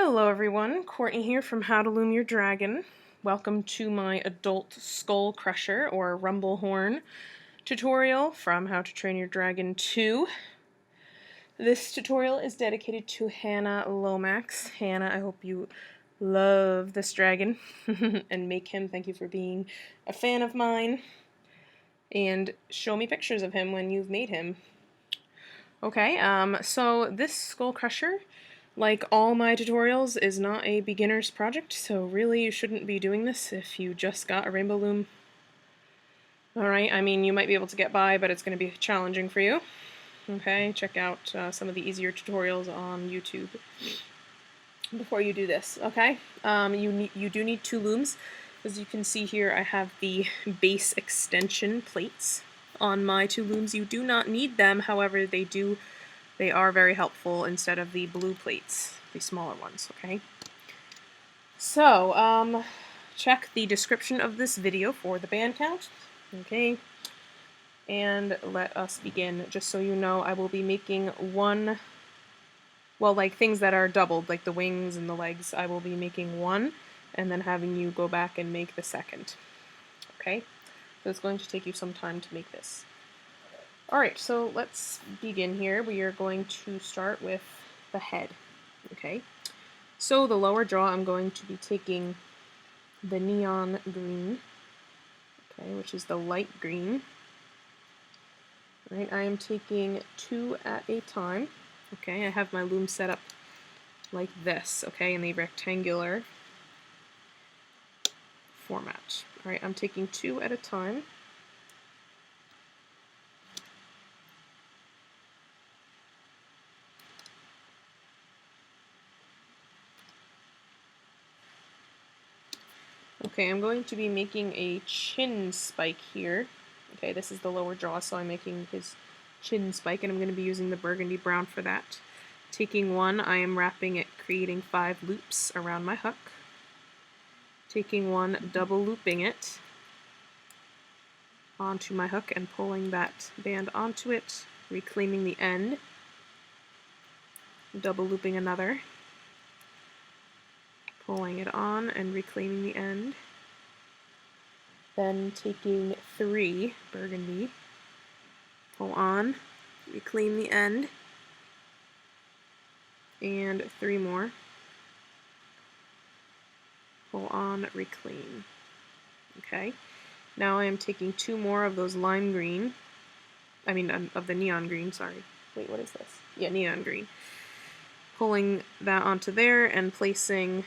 Hello everyone, Courtney here from How to Loom Your Dragon. Welcome to my adult Skullcrusher or Rumblehorn tutorial from How to Train Your Dragon 2. This tutorial is dedicated to Hannah Lomax. Hannah, I hope you love this dragon and make him. Thank you for being a fan of mine. And show me pictures of him when you've made him. Okay, so this Skullcrusher, like all my tutorials, is not a beginner's project, so really you shouldn't be doing this if you just got a rainbow loom. Alright, I mean, you might be able to get by, but it's going to be challenging for you. Okay, check out some of the easier tutorials on YouTube before you do this, okay? You do need 2 looms. As you can see here, I have the base extension plates on my 2 looms. You do not need them, however, they are very helpful instead of the blue plates, the smaller ones, okay? So, check the description of this video for the band count, okay? And let us begin. Just so you know, I will be making one, well, like things that are doubled, like the wings and the legs, I will be making one, and then having you go back and make the second, okay? So it's going to take you some time to make this. Alright, so let's begin here. We are going to start with the head, okay? So the lower jaw, I'm going to be taking the neon green, okay, which is the light green. Right, I am taking 2 at a time, okay? I have my loom set up like this, okay, in the rectangular format. Alright, I'm taking 2 at a time. Okay, I'm going to be making a chin spike here. Okay, this is the lower jaw, so I'm making his chin spike, and I'm going to be using the burgundy brown for that. Taking 1, I am wrapping it, creating 5 loops around my hook. Taking 1, double looping it onto my hook and pulling that band onto it, reclaiming the end, double looping another, pulling it on and reclaiming the end. Then taking 3, burgundy, pull on, reclaim the end, and 3 more, pull on, reclaim. Okay, now I am taking 2 more of those lime green, of the neon green, sorry. Wait, what is this? Yeah, neon green. Pulling that onto there and placing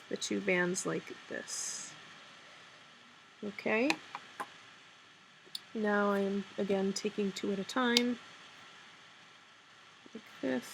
the 2 bands like this. Okay, now I am again taking 2 at a time, like this.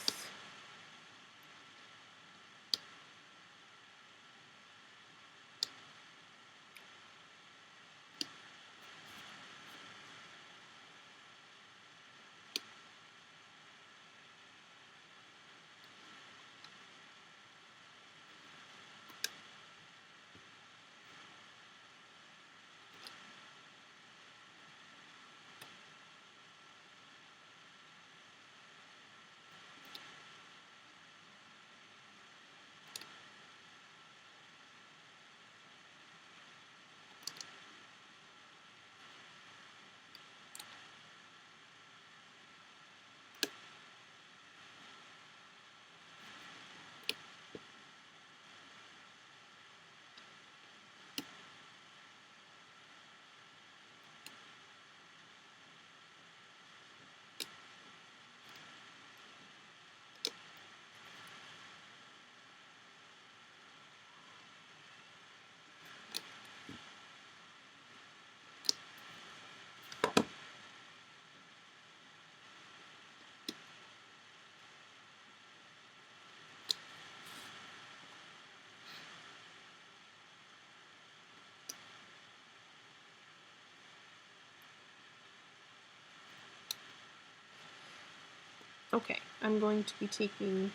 Okay, I'm going to be taking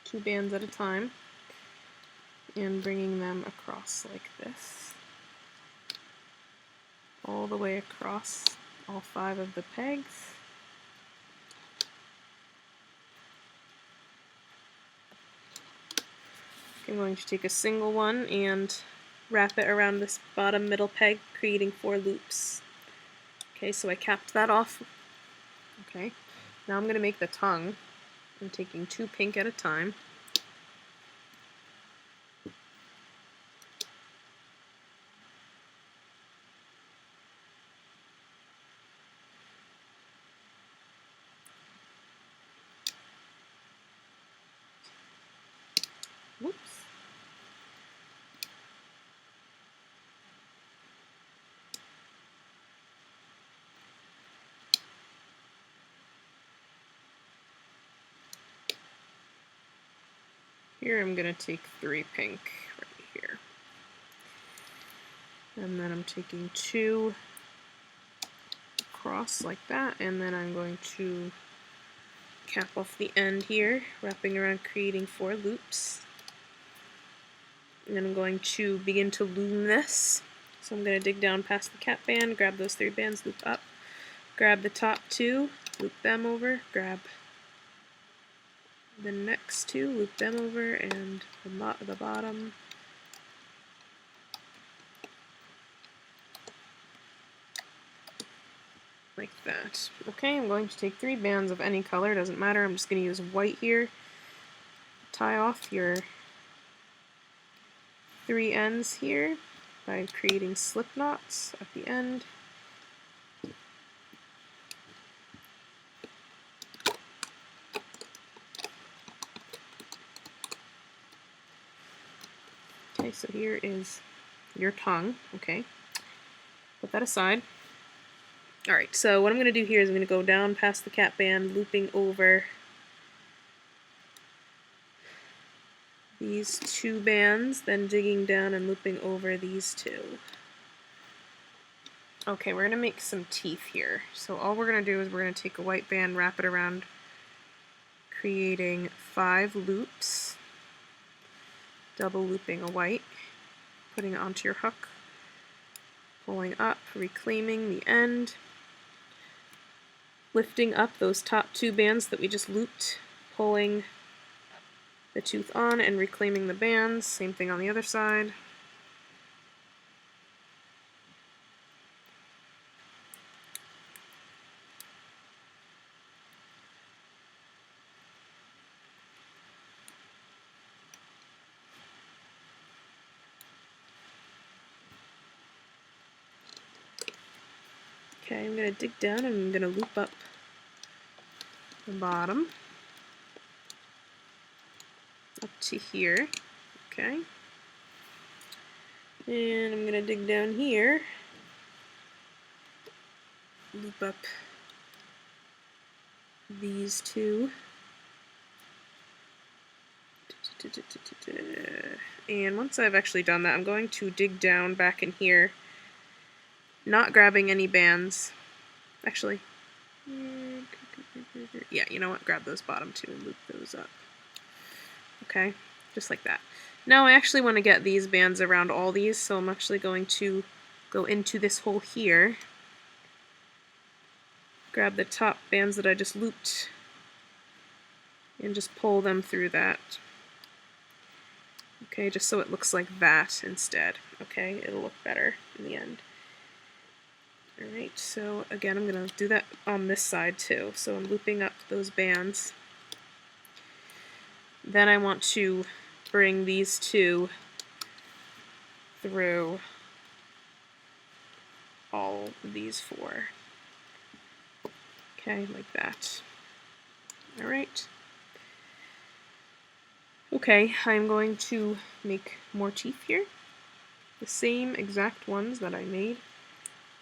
2 bands at a time and bringing them across like this, all the way across all 5 of the pegs. I'm going to take a single one and wrap it around this bottom middle peg, creating 4 loops. Okay, so I capped that off. Okay, now I'm going to make the tongue. I'm taking 2 pink at a time. Whoops. Here I'm going to take 3 pink right here. And then I'm taking 2 across like that, and then I'm going to cap off the end here, wrapping around, creating 4 loops. And then I'm going to begin to loom this. So I'm going to dig down past the cap band, grab those 3 bands, loop up, grab the top 2, loop them over, grab the next 2, loop them over, and the bottom. Like that. Okay, I'm going to take 3 bands of any color, doesn't matter, I'm just going to use white here. Tie off your 3 ends here by creating slip knots at the end. Okay, so here is your tongue. Okay, put that aside. Alright, so what I'm going to do here is I'm going to go down past the cap band, looping over these 2 bands, then digging down and looping over these 2. Okay, we're going to make some teeth here. So all we're going to do is we're going to take a white band, wrap it around, creating 5 loops, double looping a white, putting it onto your hook, pulling up, reclaiming the end, lifting up those top 2 bands that we just looped, pulling the tooth on and reclaiming the bands. Same thing on the other side. Okay, I'm going to dig down and I'm going to loop up the bottom up to here. Okay. And I'm going to dig down here, loop up these 2. And once I've actually done that, I'm going to dig down back in here, not grabbing any bands. Actually, yeah, you know what? Grab those bottom 2 and loop those up. Okay, just like that. Now I actually want to get these bands around all these, so I'm actually going to go into this hole here, grab the top bands that I just looped, and just pull them through that. Okay, just so it looks like that instead. Okay, it'll look better in the end. Alright, so again, I'm going to do that on this side too. So I'm looping up those bands. Then I want to bring these 2 through all these 4. Okay, like that. Alright. Okay, I'm going to make more teeth here. The same exact ones that I made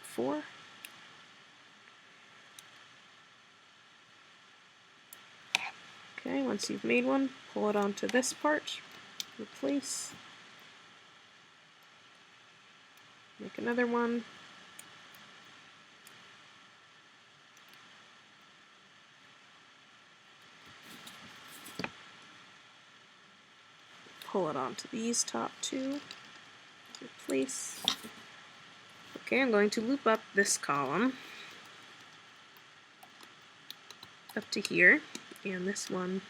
before. Okay, once you've made one, pull it onto this part, replace, make another one, pull it onto these top 2, replace. Okay, I'm going to loop up this column up to here, and this one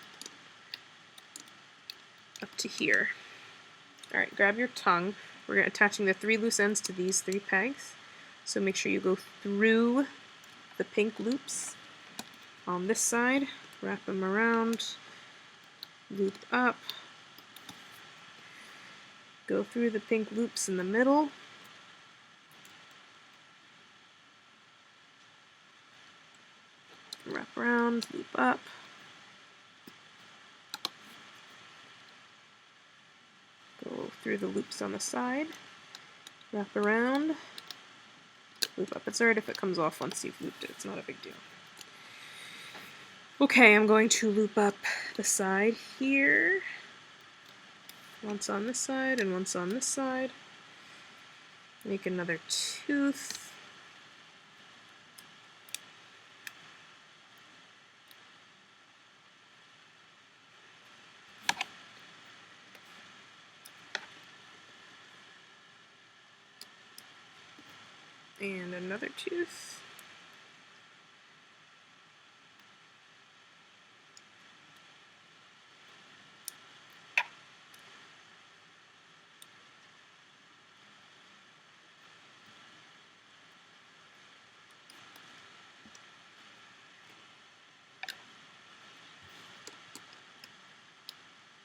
up to here. Alright, grab your tongue. We're attaching the 3 loose ends to these 3 pegs. So make sure you go through the pink loops on this side, wrap them around, loop up, go through the pink loops in the middle, wrap around, loop up, go through the loops on the side, wrap around, loop up. It's alright if it comes off once you've looped it, it's not a big deal. Okay, I'm going to loop up the side here, once on this side and once on this side, make another tooth, and another tooth.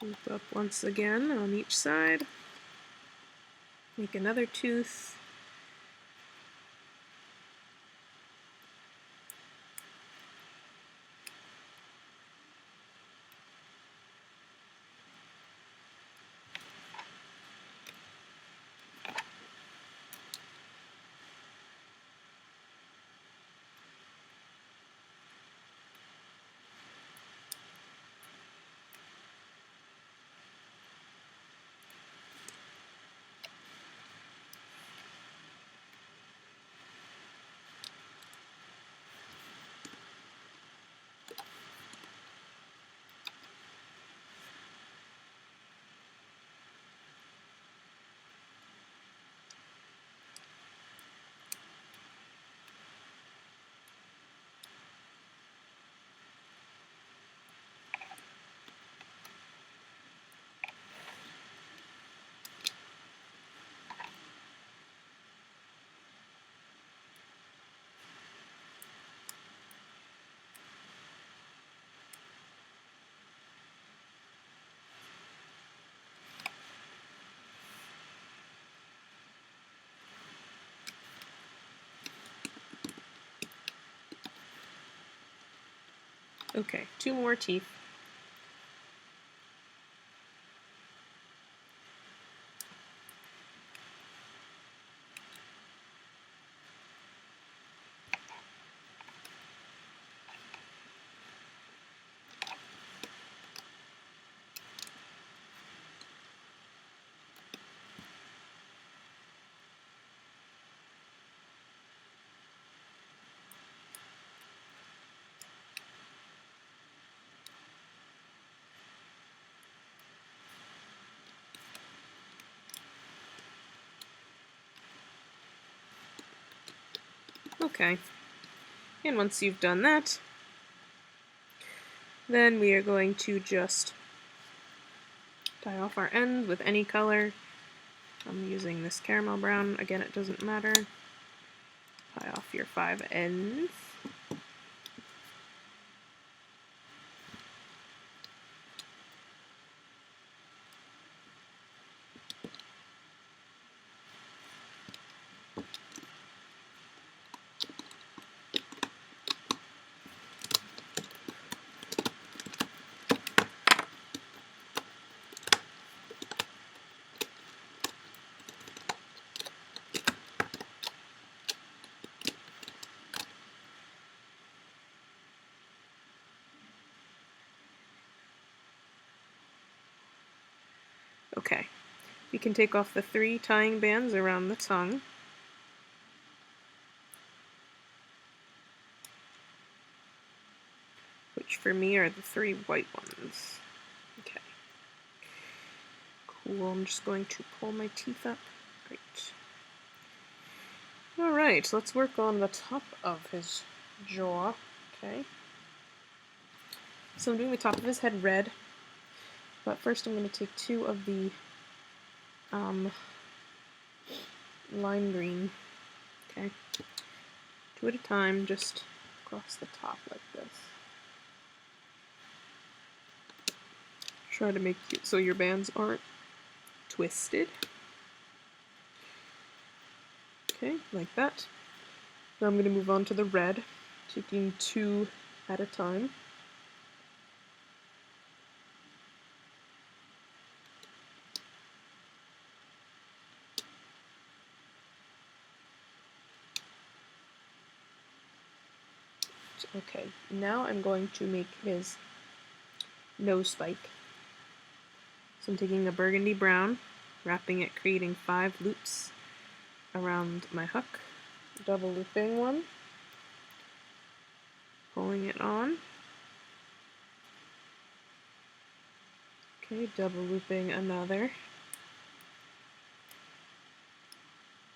Loop up once again on each side, make another tooth, okay, 2 more teeth. Okay, and once you've done that, then we are going to just tie off our ends with any color. I'm using this caramel brown, again it doesn't matter. Tie off your 5 ends. Okay, you can take off the 3 tying bands around the tongue. Which for me are the 3 white ones. Okay. Cool, I'm just going to pull my teeth up. Great. Alright, let's work on the top of his jaw. Okay. So I'm doing the top of his head red. But first I'm going to take 2 of the lime green. Okay, 2 at a time, just across the top like this. Try to make it so your bands aren't twisted. Okay, like that. Now I'm going to move on to the red, taking 2 at a time. Okay, now I'm going to make his nose spike. So I'm taking a burgundy brown, wrapping it, creating 5 loops around my hook, double looping one, pulling it on, okay, double looping another,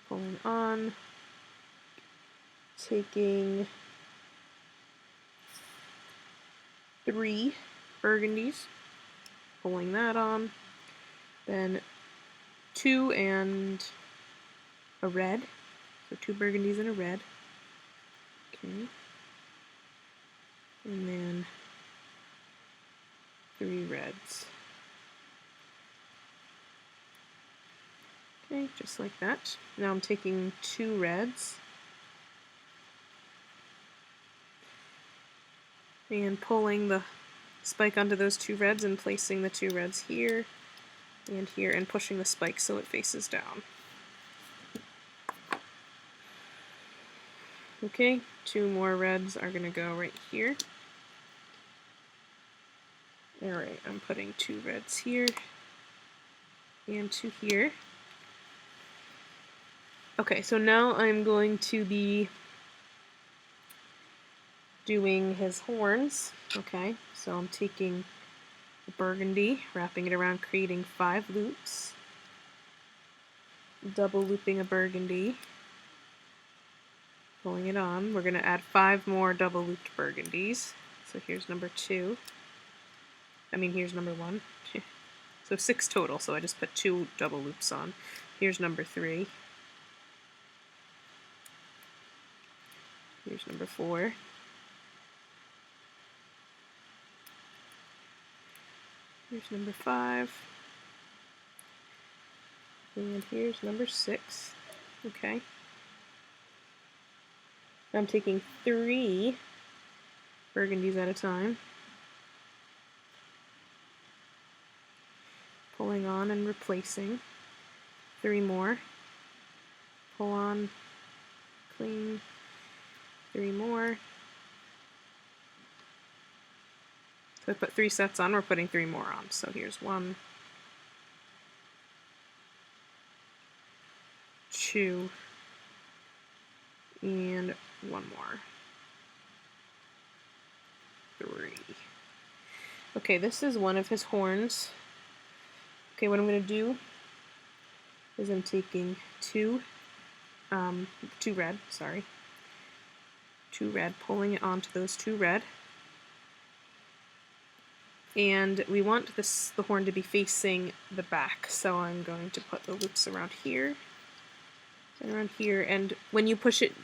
pulling on, taking 3 burgundies, pulling that on, then 2 and a red, so 2 burgundies and a red, okay, and then 3 reds. Okay, just like that. Now I'm taking 2 reds and pulling the spike onto those 2 reds and placing the 2 reds here and pushing the spike so it faces down. Okay, 2 more reds are going to go right here. Alright, I'm putting 2 reds here and 2 here. Okay, so now I'm going to be doing his horns. Okay, so I'm taking the burgundy, wrapping it around, creating 5 loops, double looping a burgundy, pulling it on. We're going to add 5 more double looped burgundies. So here's number 2. Here's number 1. So 6 total, so I just put 2 double loops on. Here's number 3. Here's number 4. Here's number 5. And here's number 6. Okay. I'm taking 3 burgundies at a time, pulling on and replacing. 3 more. Pull on, clean. 3 more. So I put 3 sets on, we're putting 3 more on. So here's 1, 2, and 1 more. 3. Okay, this is one of his horns. Okay, what I'm going to do is I'm taking 2 red, 2 red, pulling it onto those 2 red. And we want the horn to be facing the back, so I'm going to put the loops around here and around here, and when you push it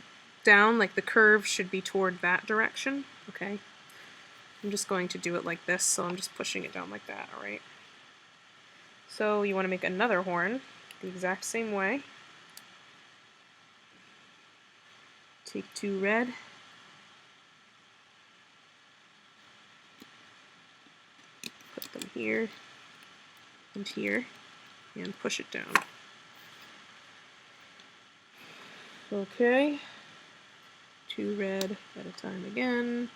down, like the curve should be toward that direction, okay? I'm just going to do it like this, so I'm just pushing it down like that, alright? So you want to make another horn the exact same way. Take 2 red, put them here and here, and push it down. Okay, 2 red at a time again.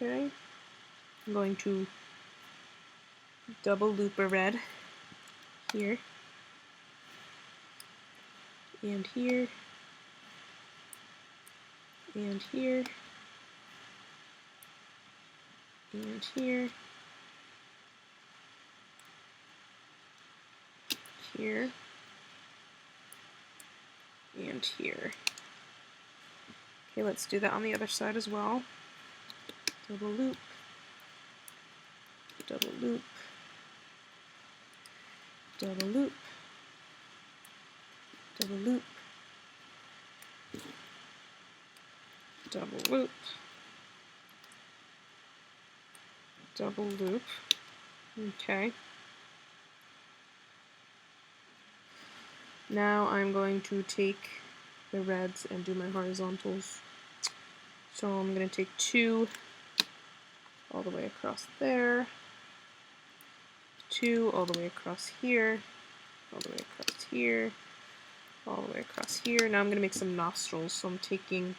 Okay, I'm going to double loop a red here and here and here and here, here, and here. Okay, let's do that on the other side as well. Double loop, double loop, double loop, double loop, double loop, double loop. Okay. Now I'm going to take the reds and do my horizontals. So I'm going to take 2 all the way across there, 2 all the way across here, all the way across here, all the way across here. Now I'm going to make some nostrils, so I'm taking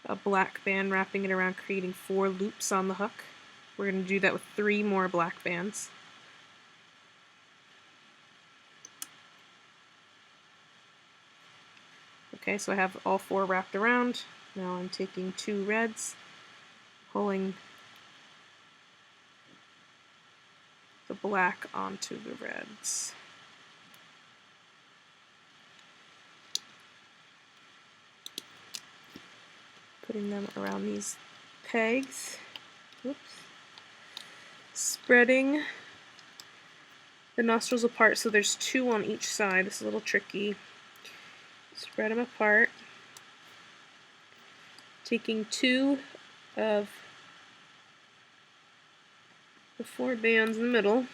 a black band, wrapping it around, creating 4 loops on the hook. We're going to do that with 3 more black bands. Okay, so I have all 4 wrapped around. Now I'm taking 2 reds, pulling the black onto the reds. Putting them around these pegs. Whoops. Spreading the nostrils apart so there's 2 on each side. This is a little tricky. Spread them apart. Taking 2 of the 4 bands in the middle,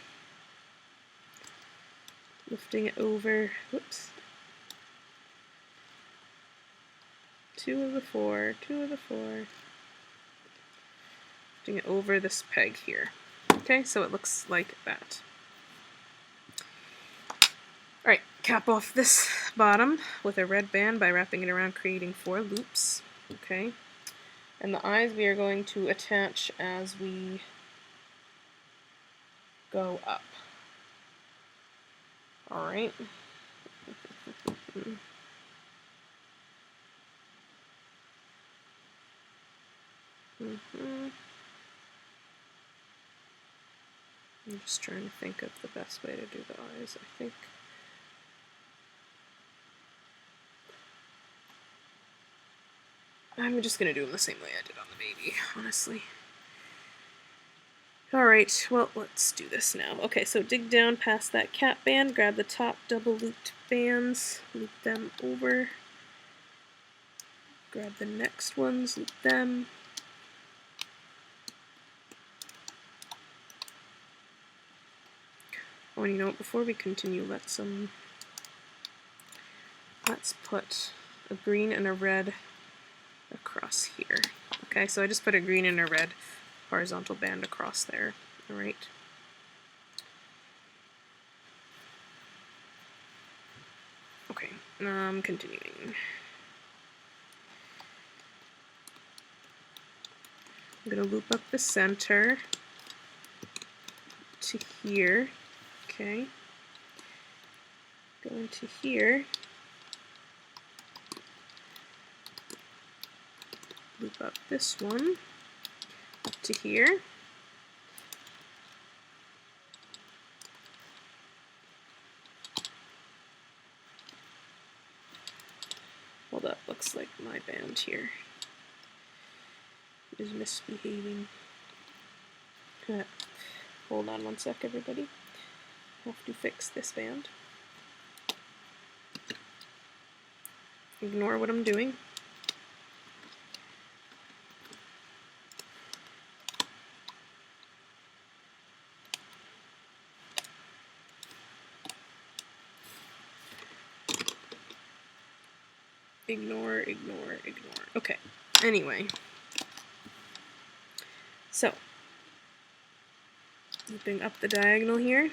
lifting it over, whoops, 2 of the 4, 2 of the 4, lifting it over this peg here. Okay, so it looks like that. Alright, cap off this bottom with a red band by wrapping it around, creating 4 loops. Okay, and the eyes we are going to attach as we go up. Alright. I'm just trying to think of the best way to do the eyes, I think. I'm just going to do them the same way I did on the baby, honestly. Alright, well, let's do this now. Okay, so dig down past that cap band, grab the top double looped bands, loop them over. Grab the next ones, loop them. Oh, and you know what, before we continue, let's put a green and a red across here. Okay, so I just put a green and a red horizontal band across there. Alright. Okay, continuing. I'm going to loop up the center to here. Okay. Go into here. Loop up this one up to here. Well, that looks like my band here is misbehaving. Hold on one sec, everybody. I have to fix this band. Ignore what I'm doing. Ignore. Okay, anyway. So, looping up the diagonal here,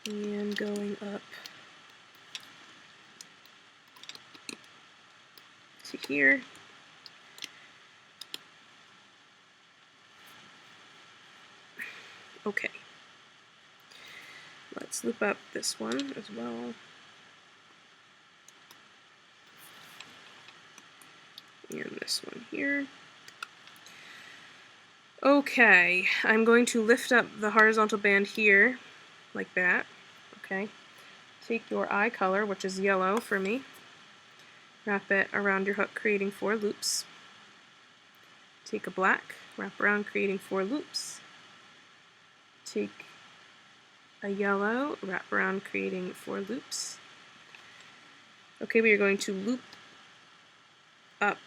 and going up to here. Okay. Let's loop up this one as well. And this one here. Okay, I'm going to lift up the horizontal band here like that. Okay. Take your eye color, which is yellow for me, wrap it around your hook, creating 4 loops. Take a black, wrap around, creating 4 loops. Take a yellow, wrap around, creating 4 loops. Okay, we are going to loop up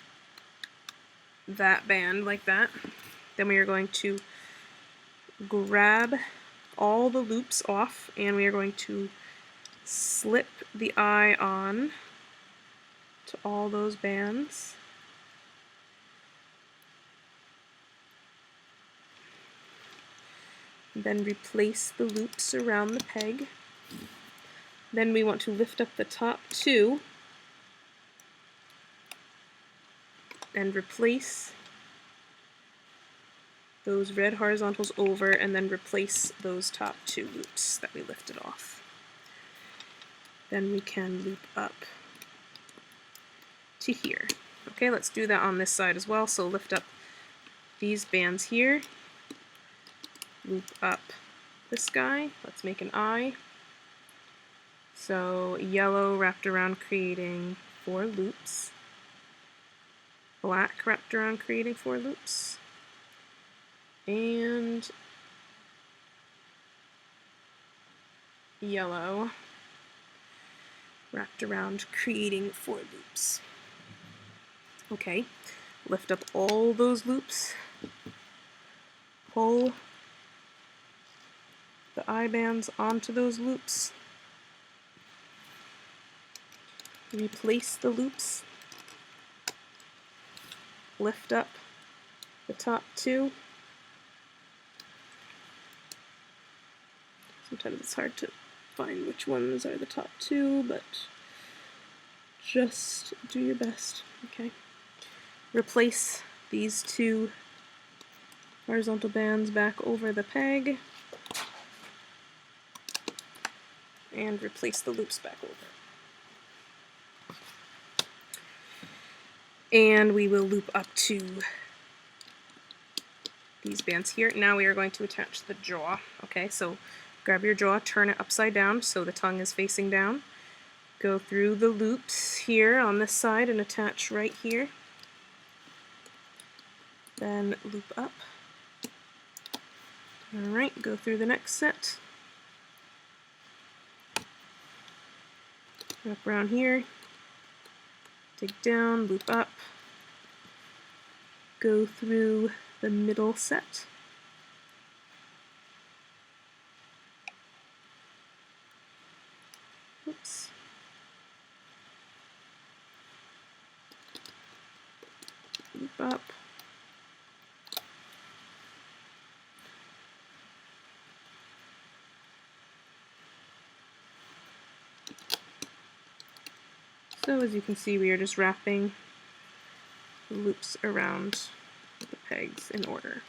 that band like that. Then we are going to grab all the loops off, and we are going to slip the eye on to all those bands. Then replace the loops around the peg. Then we want to lift up the top 2 and replace those red horizontals over, and then replace those top 2 loops that we lifted off. Then we can loop up to here. Okay, let's do that on this side as well. So lift up these bands here, loop up this guy. Let's make an eye. So yellow wrapped around, creating 4 loops. Black wrapped around, creating 4 loops. And yellow wrapped around, creating 4 loops. Okay, lift up all those loops, pull the eye bands onto those loops, replace the loops, lift up the top 2. Sometimes it's hard to find which ones are the top 2, but just do your best. Okay. Replace these 2 horizontal bands back over the peg, and replace the loops back over. And we will loop up to these bands here. Now we are going to attach the jaw. Okay, so grab your jaw, turn it upside down so the tongue is facing down. Go through the loops here on this side and attach right here. Then loop up. Alright, go through the next set. Wrap around here. Dig down, loop up. Go through the middle set. Oops. Loop up. So as you can see, we are just wrapping the loops around the pegs in order.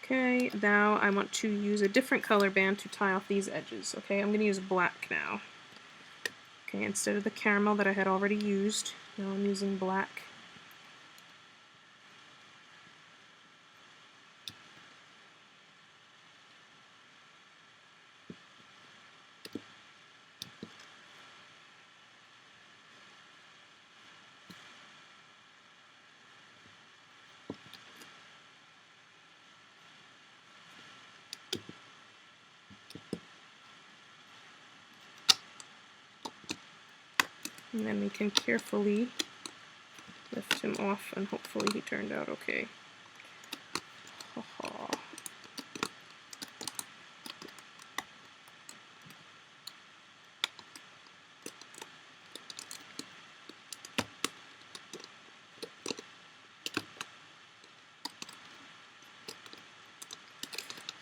Okay, now I want to use a different color band to tie off these edges. Okay, I'm going to use black now. Okay, instead of the caramel that I had already used, now I'm using black. And then we can carefully lift him off, and hopefully he turned out okay. Ha ha.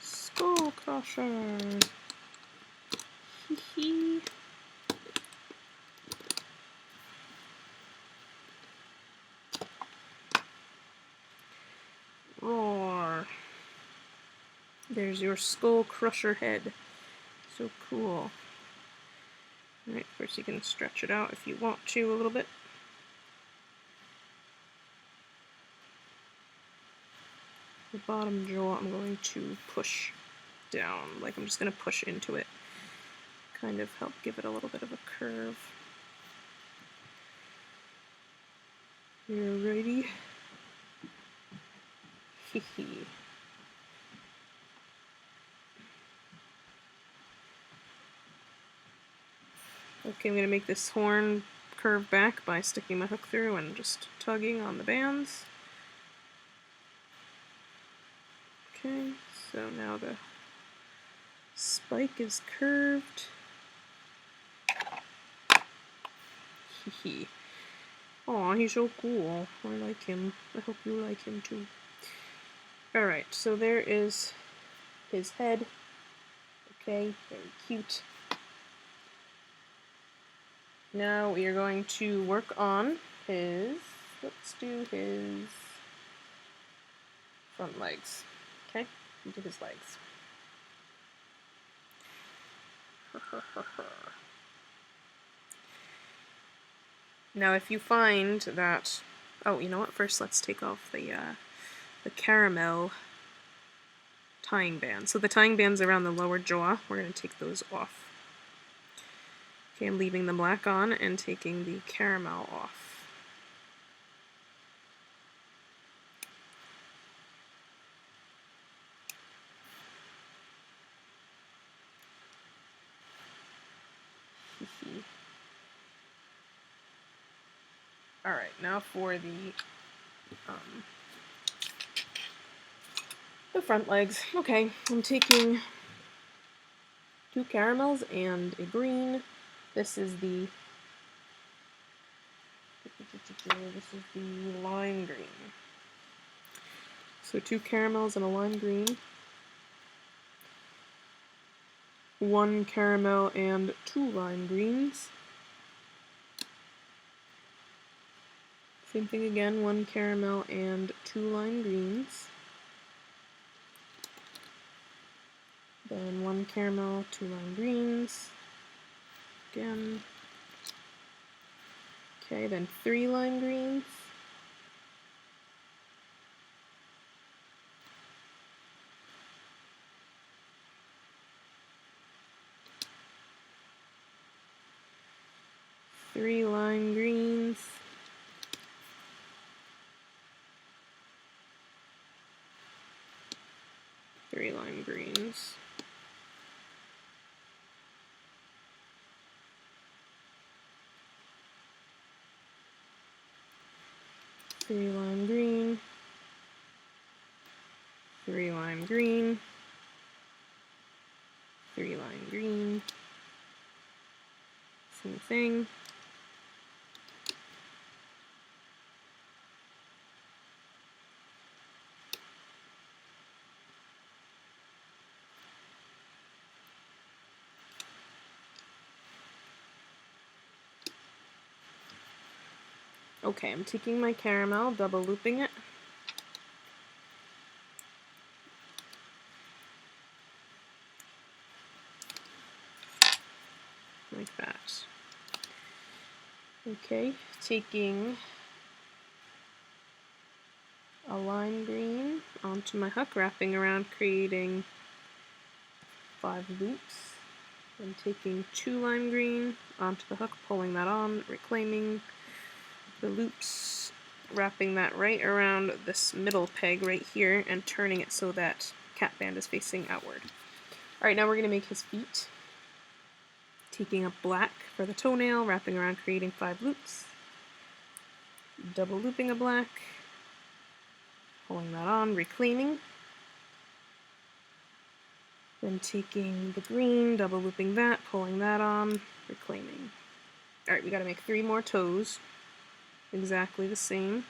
Skullcrusher. Hee hee. Roar. There's your Skullcrusher head. So cool. Alright, first you can stretch it out if you want to a little bit. The bottom jaw I'm going to push down. Like I'm just going to push into it. Kind of help give it a little bit of a curve. Alrighty. Hee. Okay, I'm going to make this horn curve back by sticking my hook through and just tugging on the bands. Okay, so now the spike is curved. Hee. Aw, he's so cool. I like him. I hope you like him too. Alright, so there is his head. Okay, very cute. Now we are going to work on his, let's do his front legs. Okay, into his legs. Now if you find that, oh, you know what, first let's take off the caramel tying band. So the tying bands around the lower jaw, we're going to take those off. Okay, I'm leaving the black on and taking the caramel off. Alright, now for the front legs. Okay, I'm taking 2 caramels and a green. This is the lime green. So 2 caramels and a lime green. 1 caramel and 2 lime greens. Same thing again, 1 caramel and 2 lime greens. Then 1 caramel, 2 lime greens. Again. Okay, then 3 lime greens. Three lime greens. Three lime greens. Three lime green. 3 lime green. 3 lime green. Same thing. Okay, I'm taking my caramel, double looping it. Like that. Okay, taking a lime green onto my hook, wrapping around, creating 5 loops. I'm taking 2 lime green onto the hook, pulling that on, reclaiming the loops, wrapping that right around this middle peg right here, and turning it so that cat band is facing outward. Alright, now we're going to make his feet. Taking up black for the toenail, wrapping around, creating 5 loops, double looping a black, pulling that on, reclaiming, then taking the green, double looping that, pulling that on, reclaiming. Alright, we gotta make 3 more toes, exactly the same.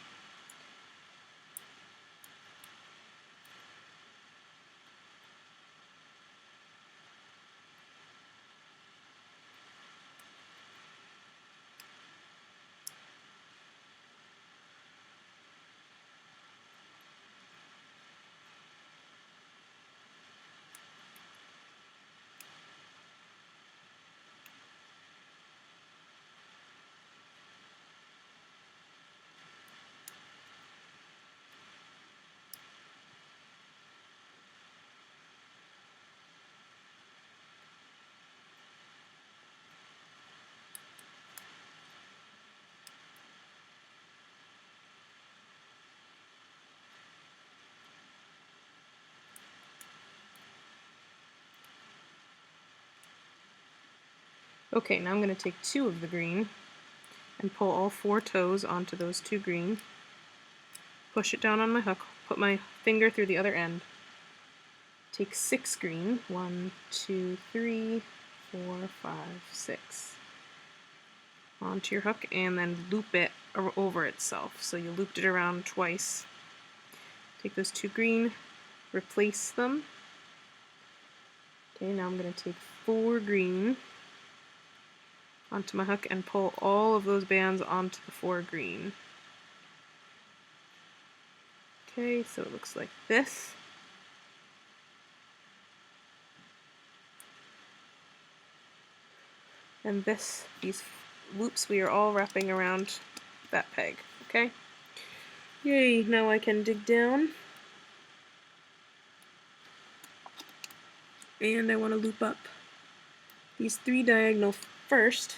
Okay, now I'm going to take 2 of the green and pull all 4 toes onto those 2 green. Push it down on my hook, put my finger through the other end. Take 6 green, 1, 2, 3, 4, 5, 6, onto your hook, and then loop it over itself. So you looped it around twice. Take those 2 green, replace them. Okay, now I'm going to take 4 green onto my hook and pull all of those bands onto the 4 green. Okay, so it looks like this. And these loops we are all wrapping around that peg, okay? Yay, now I can dig down. And I want to loop up these 3 diagonal first.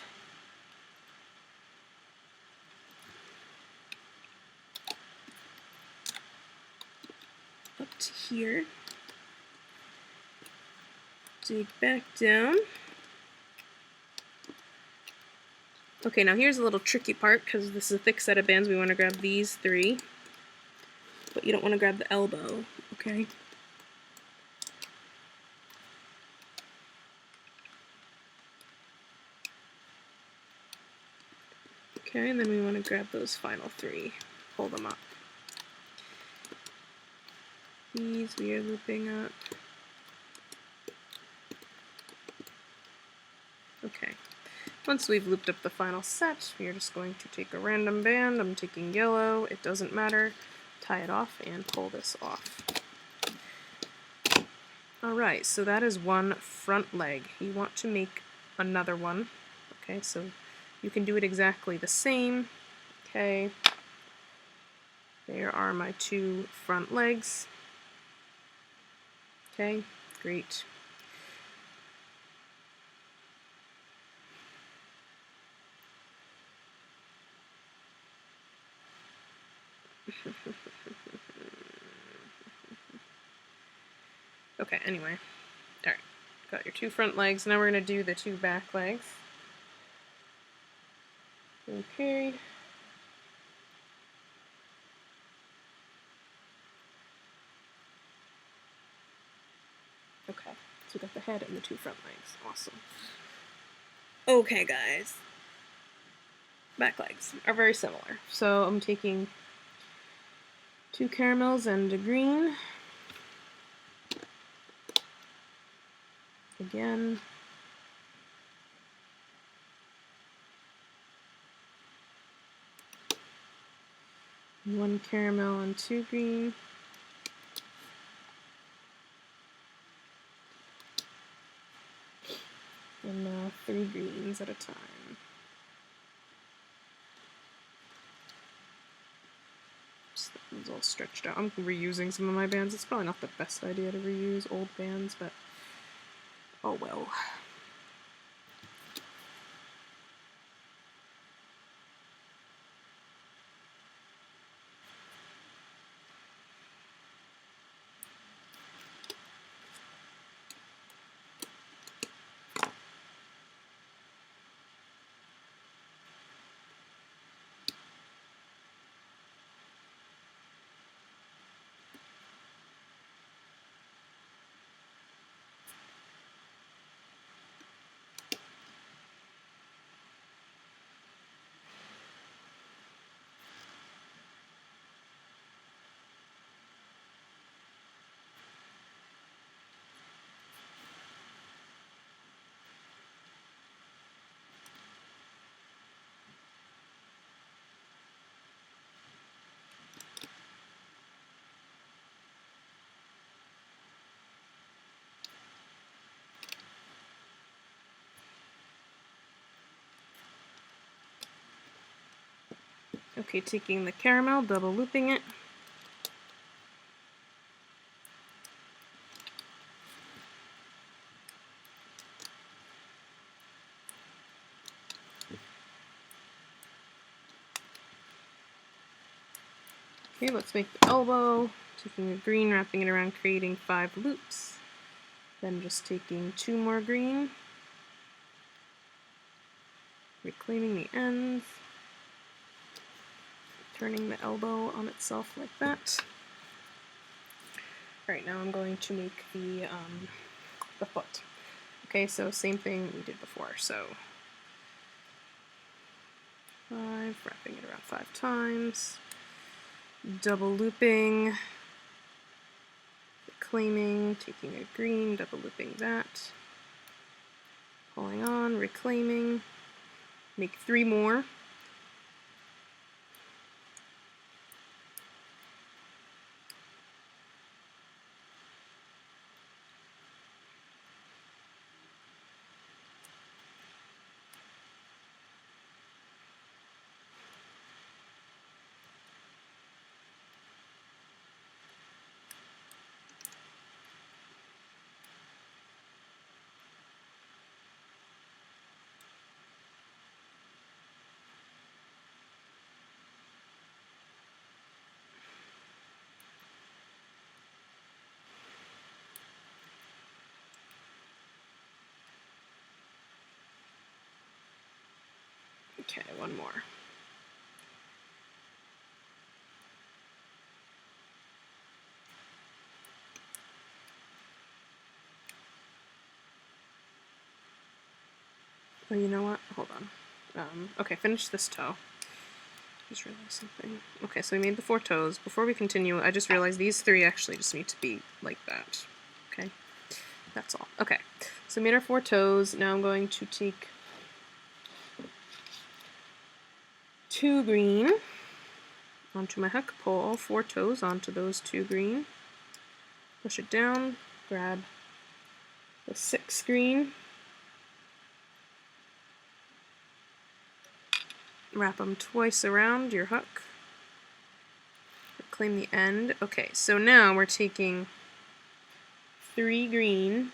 Up to here. Dig back down. Okay, now here's a little tricky part, because this is a thick set of bands. We want to grab these 3, but you don't want to grab the elbow, okay? Okay, and then we want to grab those final 3, pull them up. These we are looping up. Okay. Once we've looped up the final set, we are just going to take a random band. I'm taking yellow, it doesn't matter. Tie it off and pull this off. Alright, so that is one front leg. You want to make another one. Okay, so you can do it exactly the same. Okay. There are my 2 front legs. Okay, great. Okay, anyway. Alright, got your 2 front legs. Now we're going to do the 2 back legs. Okay. Okay, so we got the head and the 2 front legs. Awesome. Okay, guys. Back legs are very similar. So I'm taking 2 caramels and a green. Again. One caramel and 2 green. And 3 greens at a time. Just that one's all stretched out. I'm reusing some of my bands. It's probably not the best idea to reuse old bands, but oh well. Okay, taking the caramel, double looping it. Okay, let's make the elbow. Taking the green, wrapping it around, creating 5 loops. Then just taking 2 more green. reclaiming the ends, turning the elbow on itself like that. Alright, now I'm going to make the foot. Okay, so same thing we did before. So 5, wrapping it around 5 times, double looping, reclaiming, taking a green, double looping that, pulling on, reclaiming, make 3 more. Okay, 1 more. Oh, you know what? Hold on. Okay, finish this toe. Just realized something. Okay, so we made the 4 toes. Before we continue, I just realized these 3 actually just need to be like that. Okay, that's all. Okay, so we made our 4 toes. Now I'm going to take 2 green onto my hook, pull all 4 toes onto those 2 green, push it down, grab the 6 green, wrap them twice around your hook, reclaim the end. Okay, so now we're taking 3 green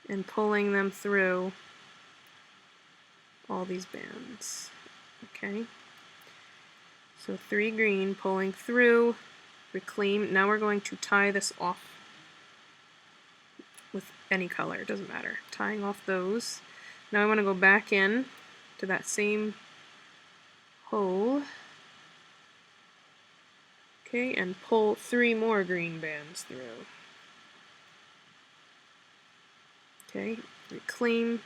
and pulling them through all these bands. Okay, so 3 green pulling through, reclaim. Now we're going to tie this off with any color, it doesn't matter. Tying off those. Now I want to go back in to that same hole, okay, and pull 3 more green bands through. Okay, reclaim.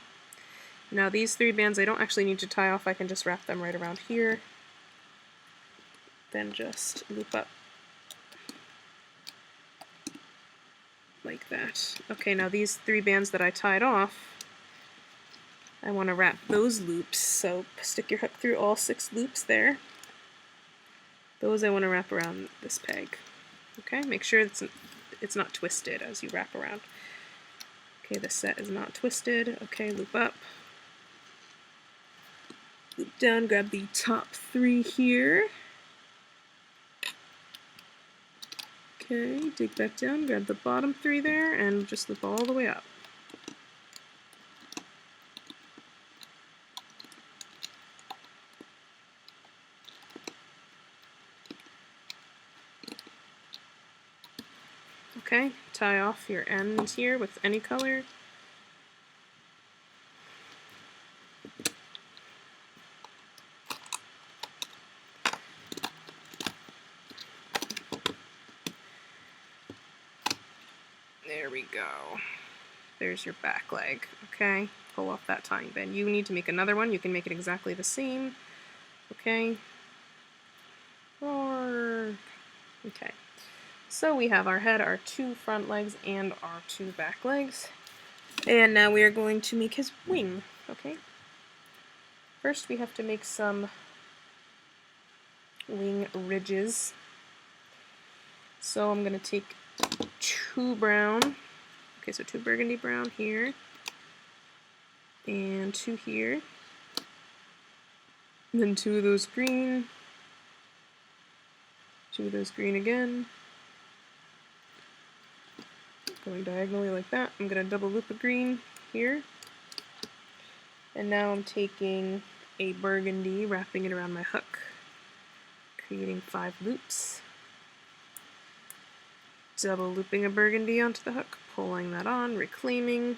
Now these 3 bands I don't actually need to tie off, I can just wrap them right around here, then just loop up like that. Okay, now these 3 bands that I tied off, I want to wrap those loops, so stick your hook through all 6 loops there. Those I want to wrap around this peg. Okay, make sure it's not twisted as you wrap around. Okay, the set is not twisted. Okay, loop up. Loop down, grab the top 3 here. Okay, dig back down, grab the bottom 3 there, and just loop all the way up. Okay, tie off your ends here with any color. There we go. There's your back leg. Okay, pull off that tying band. You need to make another one. You can make it exactly the same. Okay. Okay. So we have our head, our 2 front legs, and our 2 back legs. And now we are going to make his wing. Okay. First we have to make some wing ridges. So I'm going to take 2 brown. Okay, so 2 burgundy brown here, and 2 here, and then 2 of those green, 2 of those green again, going diagonally like that. I'm going to double loop a green here, and now I'm taking a burgundy, wrapping it around my hook, creating 5 loops, double looping a burgundy onto the hook, pulling that on, reclaiming,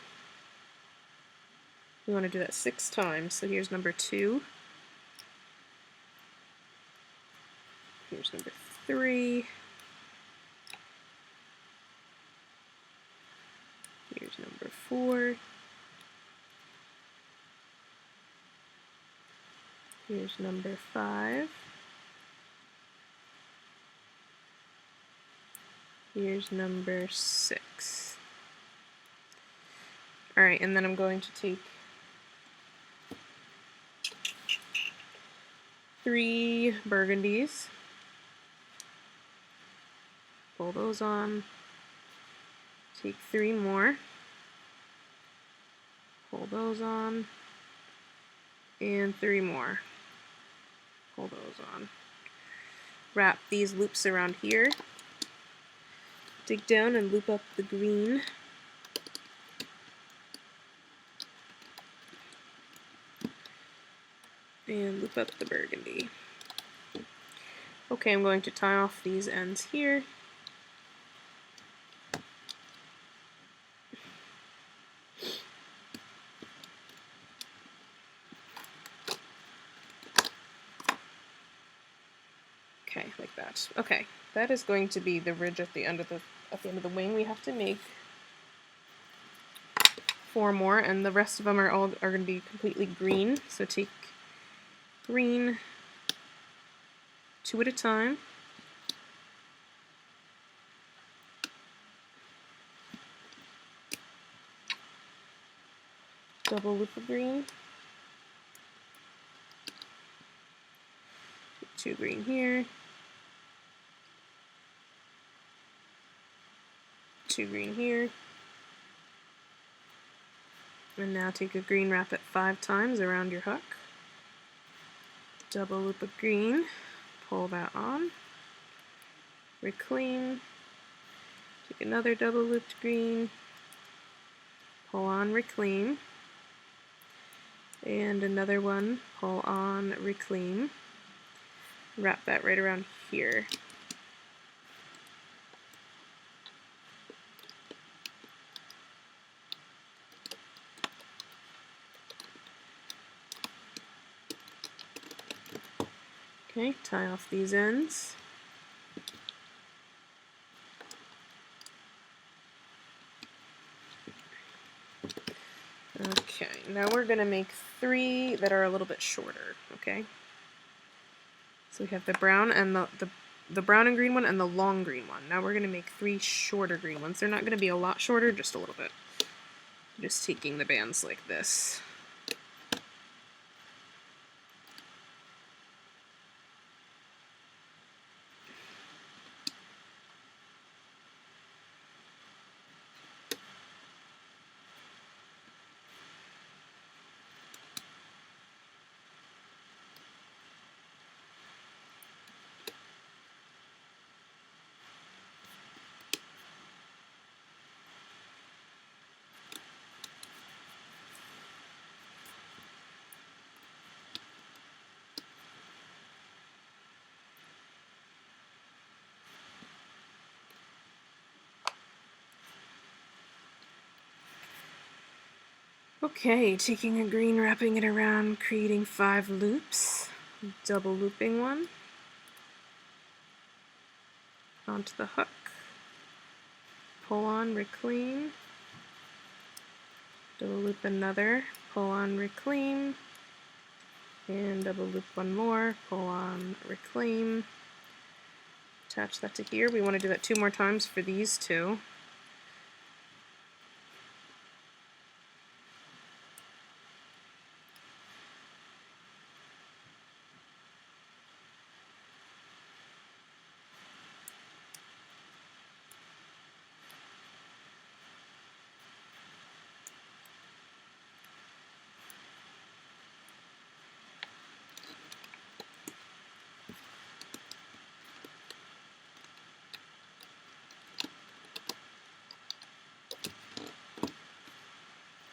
We want to do that 6 times. So here's number 2. Here's number 3. Here's number 4. Here's number 5. Here's number 6. Alright, and then I'm going to take 3 burgundies, pull those on, take 3 more, pull those on, and 3 more, pull those on. Wrap these loops around here, dig down and loop up the green, and loop up the burgundy. Okay, I'm going to tie off these ends here. Okay, like that. Okay, that is going to be the ridge at the end of the wing. We have to make 4 more, and the rest of them are going to be completely green. So take green 2 at a time. Double loop of green. 2 green here. 2 green here. And now take a green, wrap it 5 times around your hook. Double loop of green, pull that on, reclaim, take another double looped green, pull on, reclaim, and another one, pull on, reclaim, wrap that right around here. Okay, tie off these ends. Okay, now we're going to make 3 that are a little bit shorter, okay? So we have the brown and the brown and green one and the long green one. Now we're going to make 3 shorter green ones. They're not going to be a lot shorter, just a little bit. Just taking the bands like this. Okay, taking a green, wrapping it around, creating 5 loops, double looping one, onto the hook, pull on, reclaim, double loop another, pull on, reclaim, and double loop one more, pull on, reclaim, attach that to here. We want to do that 2 more times for these 2.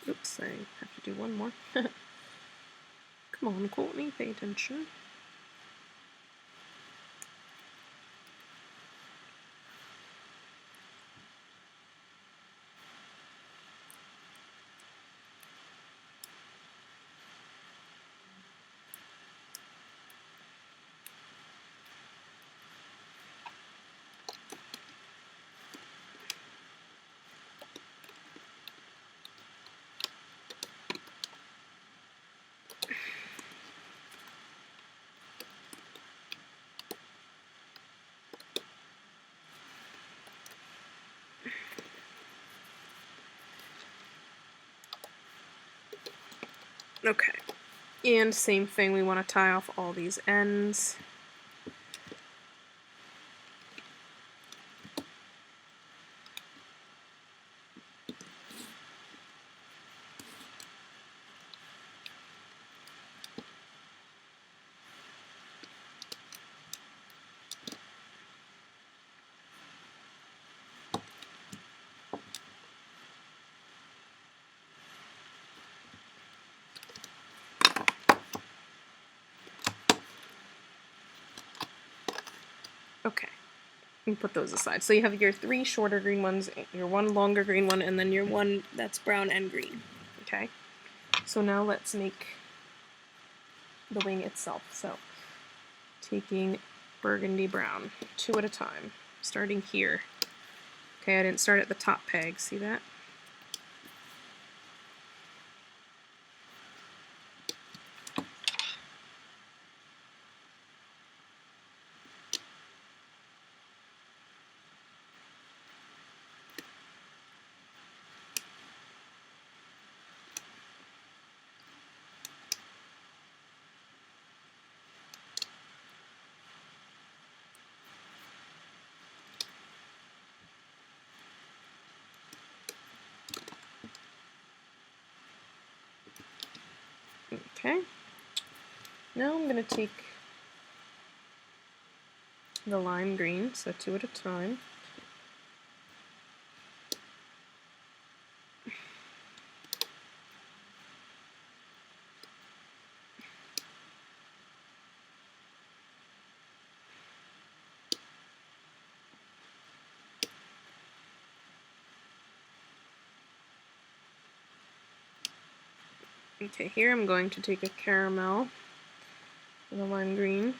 Oops, I have to do one more. Come on, Cortney, pay attention. Okay, and same thing, we want to tie off all these ends. Okay, and put those aside. So you have your 3 shorter green ones, your 1 longer green one, and then your 1 that's brown and green. Okay, so now let's make the wing itself. So taking burgundy brown, 2 at a time, starting here. Okay, I didn't start at the top peg, see that? Okay, now I'm going to take the lime green, so 2 at a time. Okay, here I'm going to take a caramel and a lime green,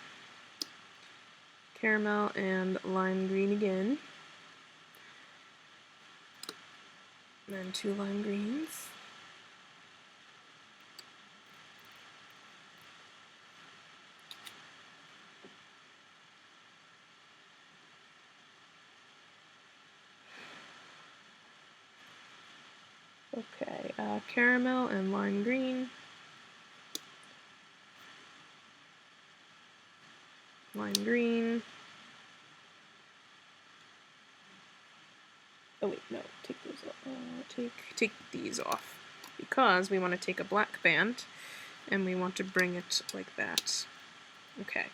caramel and lime green again, and then 2 lime greens. Okay, caramel and lime green, lime green. Oh wait, no, take those off. Take these off, because we want to take a black band and we want to bring it like that. Okay.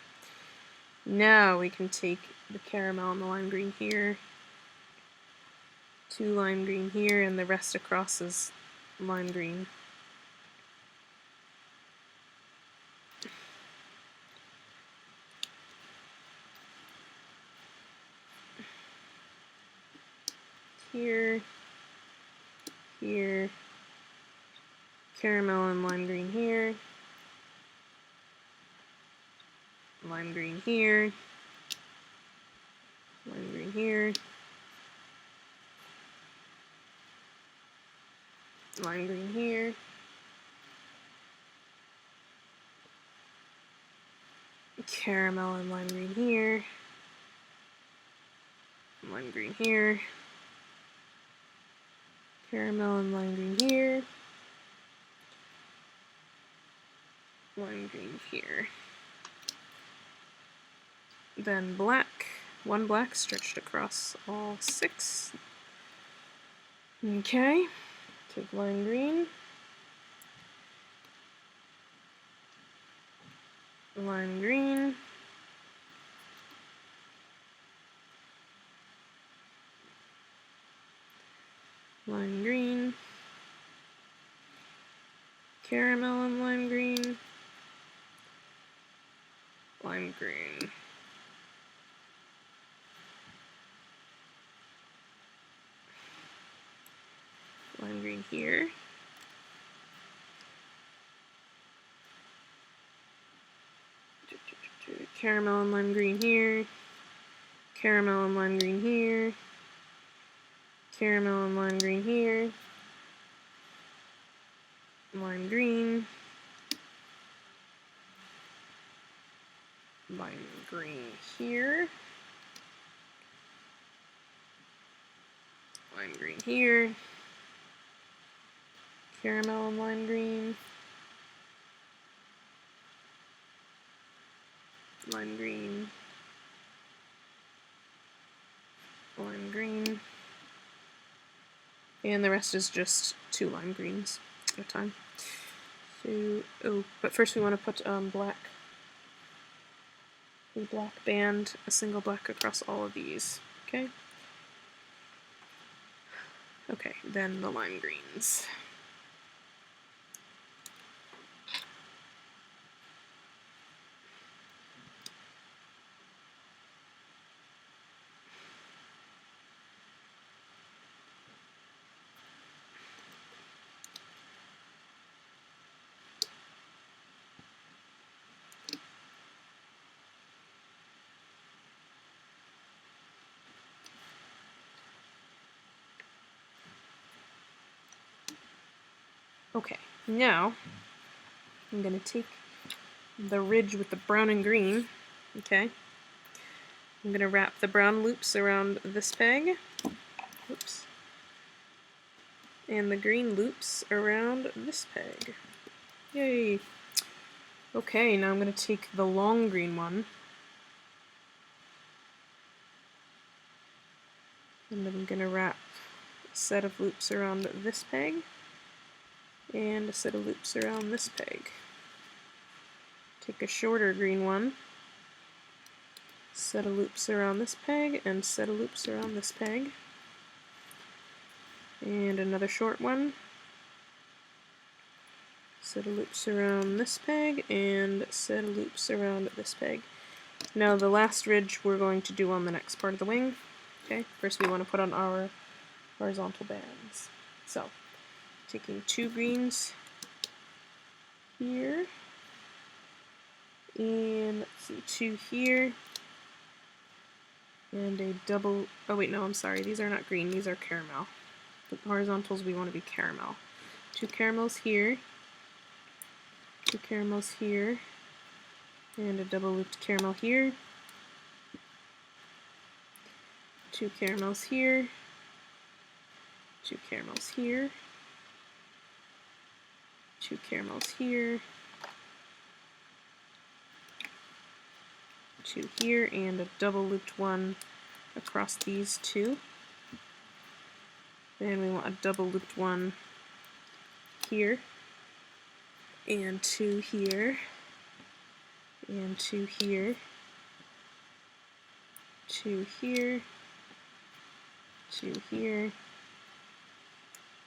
Now we can take the caramel and the lime green here, 2 lime green here, and the rest across is lime green. Here, here, caramel and lime green here, lime green here, lime green here, lime green here, caramel and lime green here, lime green here, caramel and lime green here, lime green here. Then black, 1 black stretched across all 6. Okay, take lime green, lime green, lime green, caramel and lime green, lime green. Lime green here. Caramel and lime green here. Caramel and lime green here. Caramel and lime green here. Lime green. Lime green here. Lime green here. Caramel and lime green. lime green, lime green, and the rest is just 2 lime greens at a time. So, oh, but first we want to put a black band, a single black across all of these, okay? Okay, then the lime greens. Okay, now I'm going to take the ridge with the brown and green, okay? I'm going to wrap the brown loops around this peg, oops, and the green loops around this peg. Yay! Okay, now I'm going to take the long green one, and I'm going to wrap a set of loops around this peg, and a set of loops around this peg. Take a shorter green one, set of loops around this peg, and set of loops around this peg. And another short one, set of loops around this peg, and set of loops around this peg. Now the last ridge we're going to do on the next part of the wing. Okay, first we want to put on our horizontal bands. So, taking 2 greens here, and let's see, 2 here, and a double, oh wait, no, I'm sorry, these are not green, these are caramel. The horizontals we want to be caramel. 2 caramels here, 2 caramels here, and a double looped caramel here, 2 caramels here, 2 caramels here, 2 caramels here, 2 here, and a double looped one across these 2. Then we want a double looped one here, and 2 here, and 2 here, 2 here, 2 here,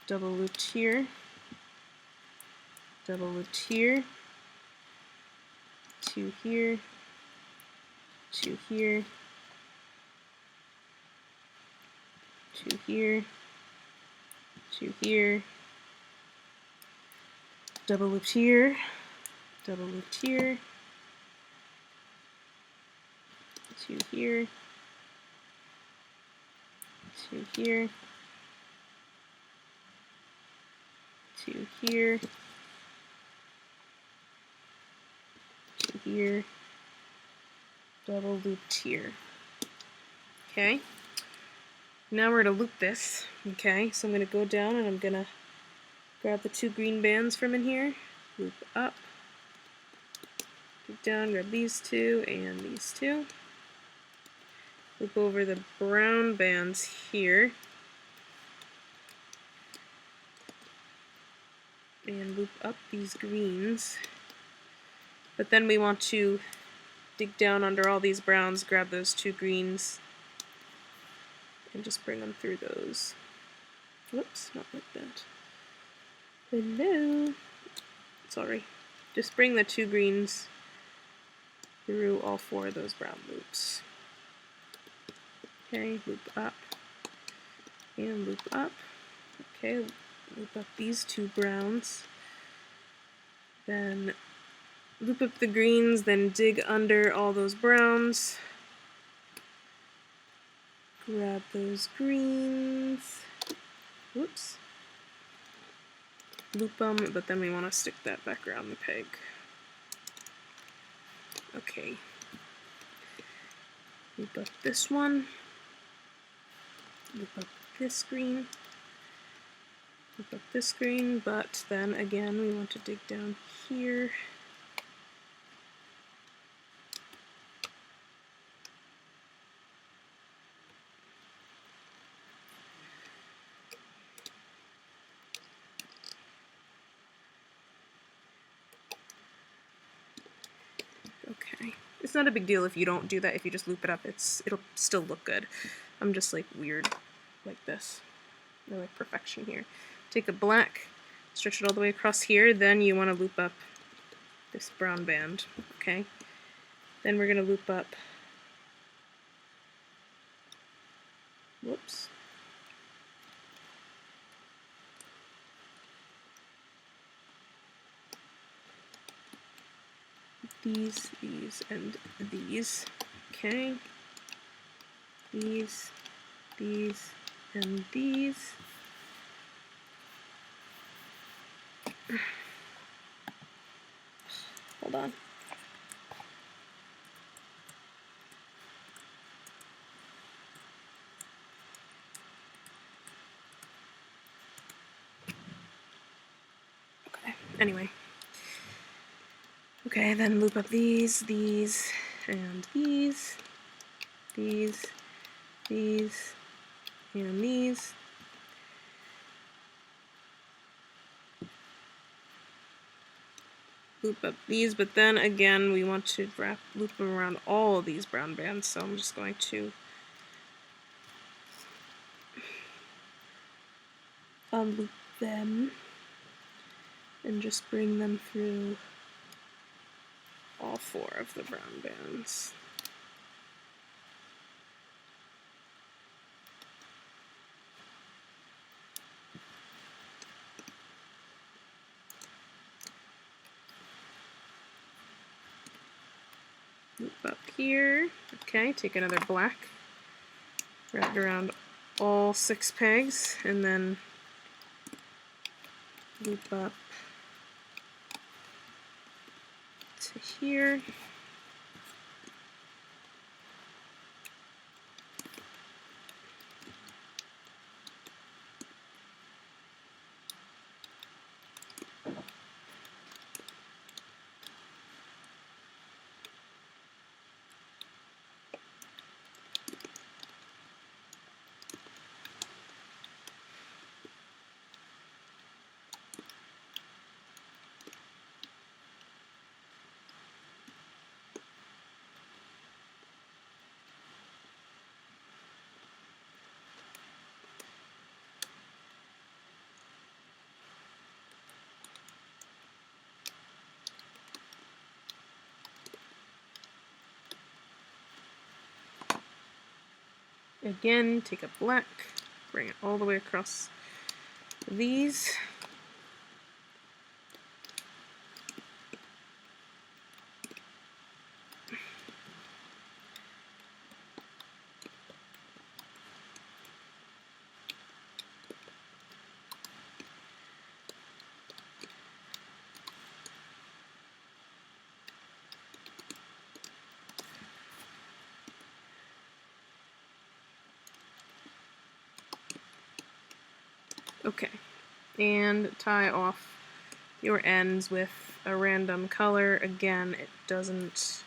double looped here, double looped here, 2 here, 2 here, 2 here, 2 here, double looped here, double looped here, 2 here, 2 here, 2 here, 2 here, double looped here. Okay, now we're going to loop this. Okay, so I'm going to go down and I'm going to grab the 2 green bands from in here, loop up, loop down, grab these 2 and these 2, loop over the brown bands here, and loop up these greens. But then we want to dig down under all these browns, grab those 2 greens, and just bring them through those. Whoops, not like that. Hello. Sorry. Just bring the 2 greens through all 4 of those brown loops. Okay, loop up and loop up. Okay, loop up these 2 browns. Then loop up the greens, then dig under all those browns. Grab those greens. Whoops. Loop them, but then we want to stick that back around the peg. Okay. Loop up this one. Loop up this green. Loop up this green, but then again we want to dig down here. it's not a big deal if you don't do that. If you just loop it up, it'll still look good. I'm just like weird like this. I like perfection here. Take a black, stretch it all the way across here, then you want to loop up this brown band, okay? Then we're going to loop up, whoops, these, and these, okay? These, and these. Hold on. Okay, anyway. Okay, then loop up these, and these, and these. Loop up these, but then again we want to loop them around all of these brown bands, so I'm just going to unloop them and just bring them through all 4 of the brown bands. Loop up here. Okay, take another black, wrap it around all 6 pegs, and then loop up to here. Again, take a black, bring it all the way across these. Okay, and tie off your ends with a random color. Again, it doesn't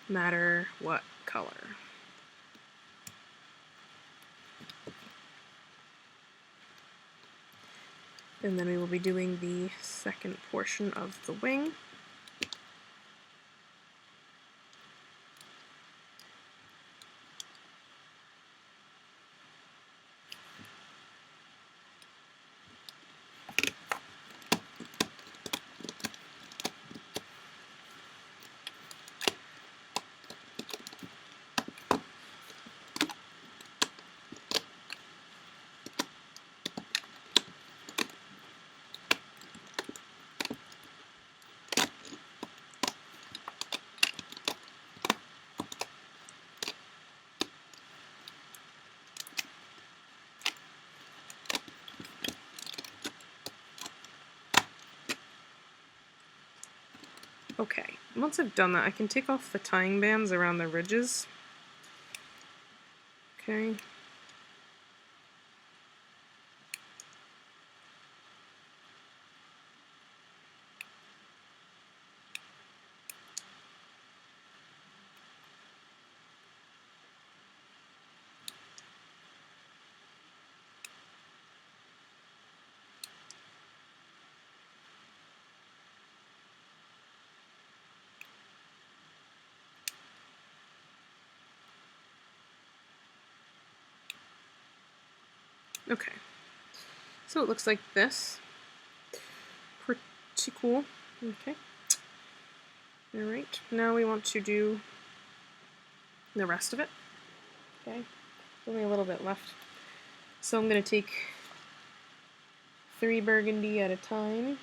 matter what color. And then we will be doing the second portion of the wing. Okay, once I've done that, I can take off the tying bands around the ridges. Okay. Okay, so it looks like this. Pretty cool. Okay. Alright, now we want to do the rest of it. Okay, only a little bit left. So I'm going to take 3 burgundy at a time.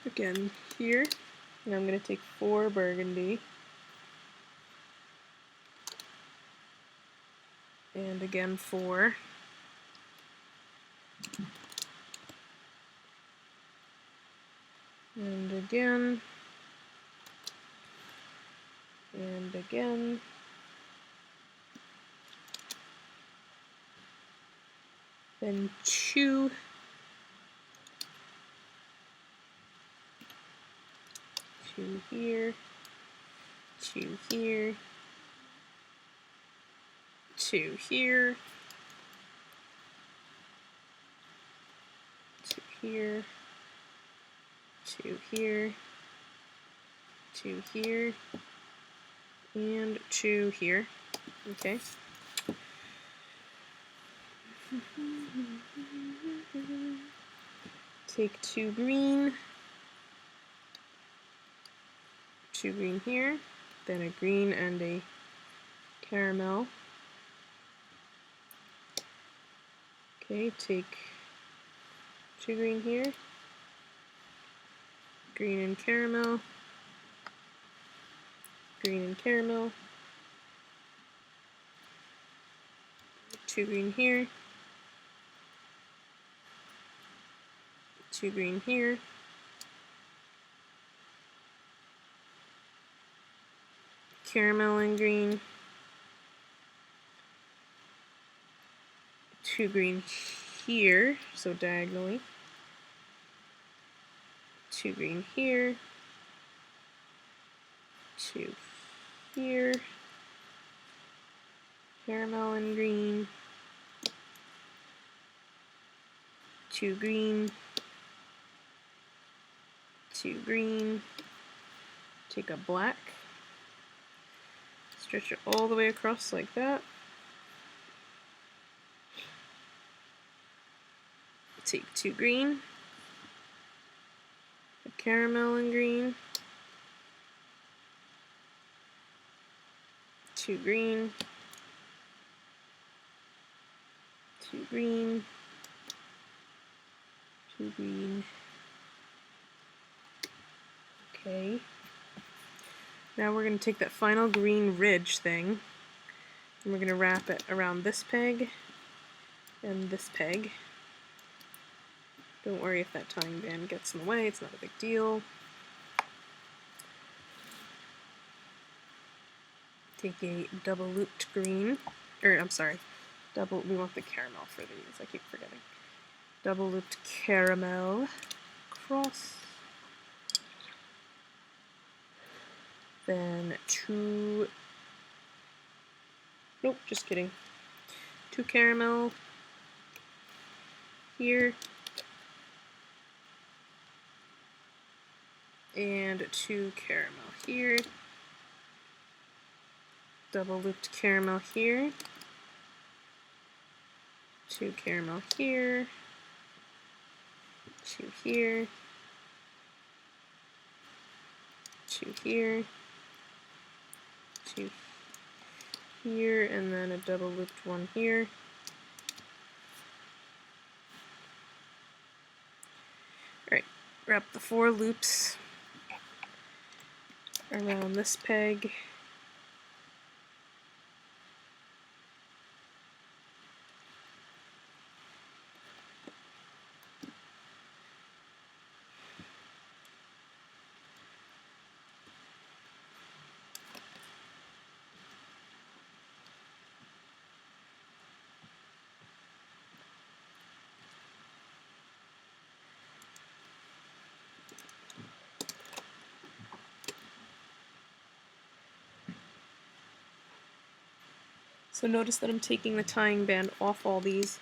Again here, and I'm going to take 4 burgundy. And again 4. And again. And again. Then 2. 2 here. 2 here. 2 here. 2 here. 2 here. 2 here. And 2 here. Okay. Take 2 green. 2 green here. Then a green and a caramel. Okay, take 2 green here. Green and caramel. Green and caramel. 2 green here. 2 green here. Caramel and green. 2 green here, so diagonally. 2 green here. 2 here. Caramel and green. 2 green. 2 green. Take a black. Stretch it all the way across like that. Take 2 green. A caramel and green. 2 green. 2 green. 2 green. Okay. Now we're going to take that final green ridge thing, and we're going to wrap it around this peg and this peg. Don't worry if that tying band gets in the way, it's not a big deal. Take a double looped green, we want the caramel for these, I keep forgetting. Double looped caramel across. Then 2, nope, just kidding. 2 caramel here. And 2 caramel here. Double looped caramel here. 2 caramel here. 2 here. 2 here. 2 here, and then a double looped one here. Alright, wrap the 4 loops around this peg. So notice that I'm taking the tying band off all these.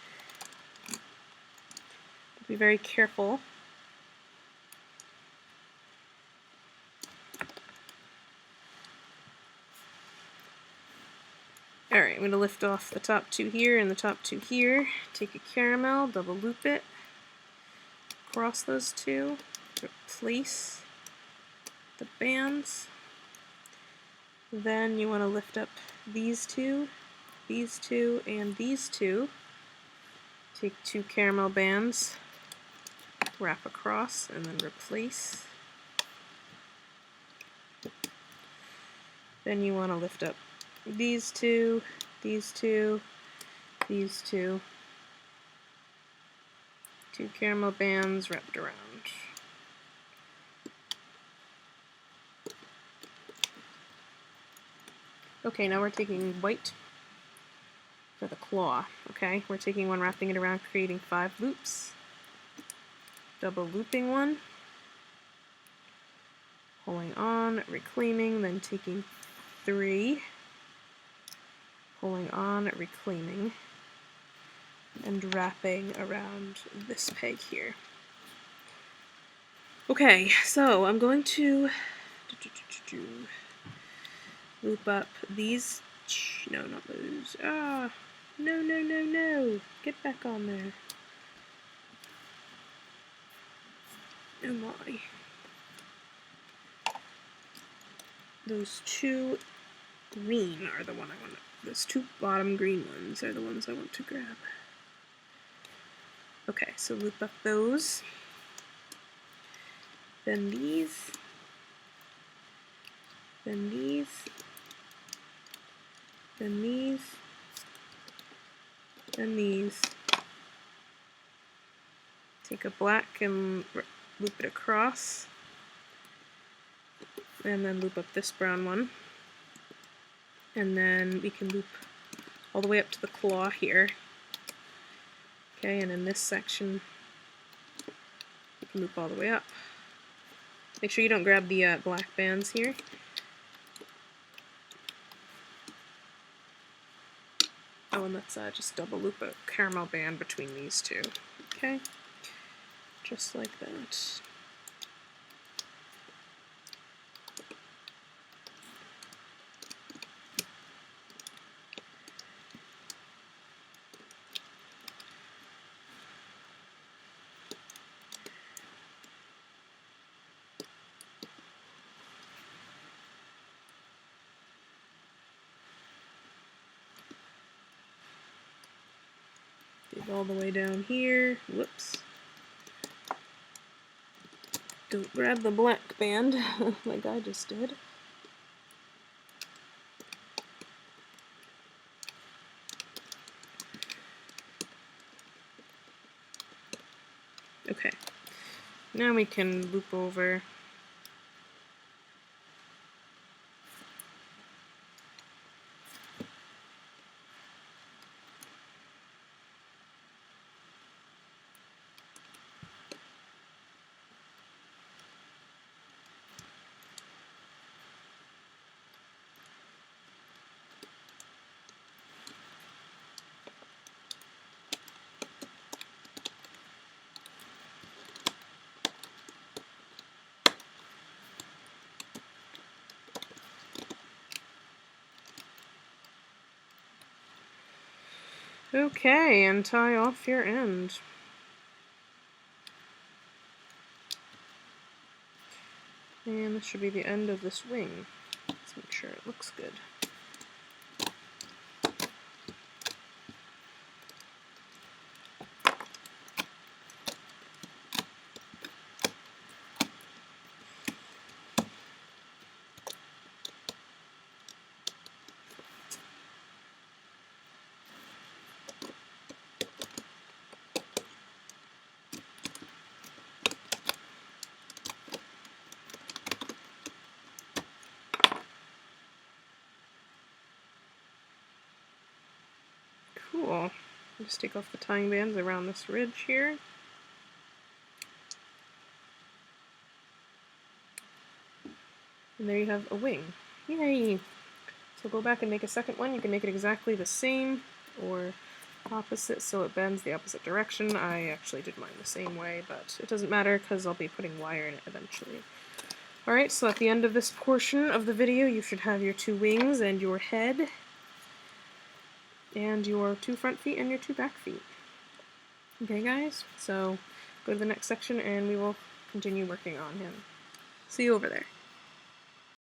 Be very careful. Alright, I'm going to lift off the top two here and the top two here. Take a caramel, double loop it, cross those two, replace the bands. Then you want to lift up these two, and these two. Take two caramel bands, wrap across, and then replace. Then you want to lift up these two, these two, these two. Two caramel bands wrapped around. Okay, now we're taking white for the claw. Okay, we're taking one, wrapping it around, creating 5 loops. Double looping one. Pulling on, reclaiming, then taking 3. Pulling on, reclaiming, and wrapping around this peg here. Okay, so I'm going to loop up these. No, not those. Ah, no, no, no, no. Get back on there. Oh my. Those two green are the one I want to. Those two bottom green ones are the ones I want to grab. Okay, so loop up those. Then these. Then these. Then these. Then these. Take a black and loop it across. And then loop up this brown one. And then we can loop all the way up to the claw here. Okay, and in this section, you can loop all the way up. Make sure you don't grab the black bands here. Oh, and let's just double loop a caramel band between these two. Okay, just like that. All the way down here. Whoops. Don't grab the black band like I just did. Okay. Now we can loop over . Okay, and tie off your end. And this should be the end of this wing. Let's make sure it looks good. Cool. Just take off the tying bands around this ridge here. And there you have a wing. Yay! So go back and make a second one. You can make it exactly the same, or opposite so it bends the opposite direction. I actually did mine the same way, but it doesn't matter because I'll be putting wire in it eventually. Alright, so at the end of this portion of the video you should have your 2 wings and your head and your 2 front feet and your 2 back feet. Okay guys, so go to the next section and we will continue working on him. See you over there.